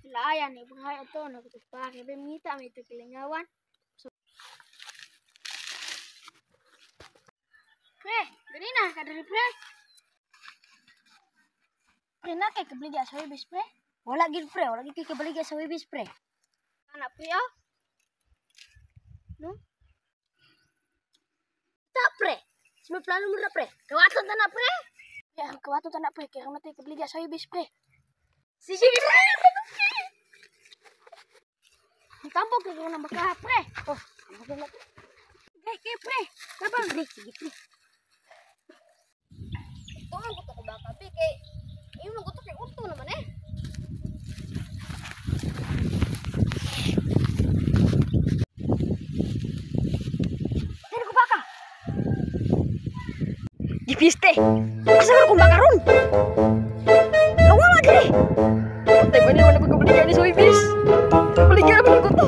pelayan nih bahaya tuh nak tu pakai bemita itu kelingawan. Pre, gini nah kadari pre. Enak kayak kebeli jasa bis pre. Wala gid pre, wala gid kay kabalik sa webis pre. Anak pre oh. No? Tak pre. Sino plano mo na pre? Kawaton ta na pre. Ya, kawaton ta na pre kaya mati kebeli jasa bis pre. Sige pre. Di kampung kayak nambah ka pre. Oh, Kay pre. Kabang pre, sige pre. Tungan ko to ko baka be kay iyo mo to kay unto naman eh. Dili ko baka. Gipiste. Asa ka kung baka ron? Nawala diri. Tay ba ni wala ko kabalik ni sa webis? Kabalik na ko to.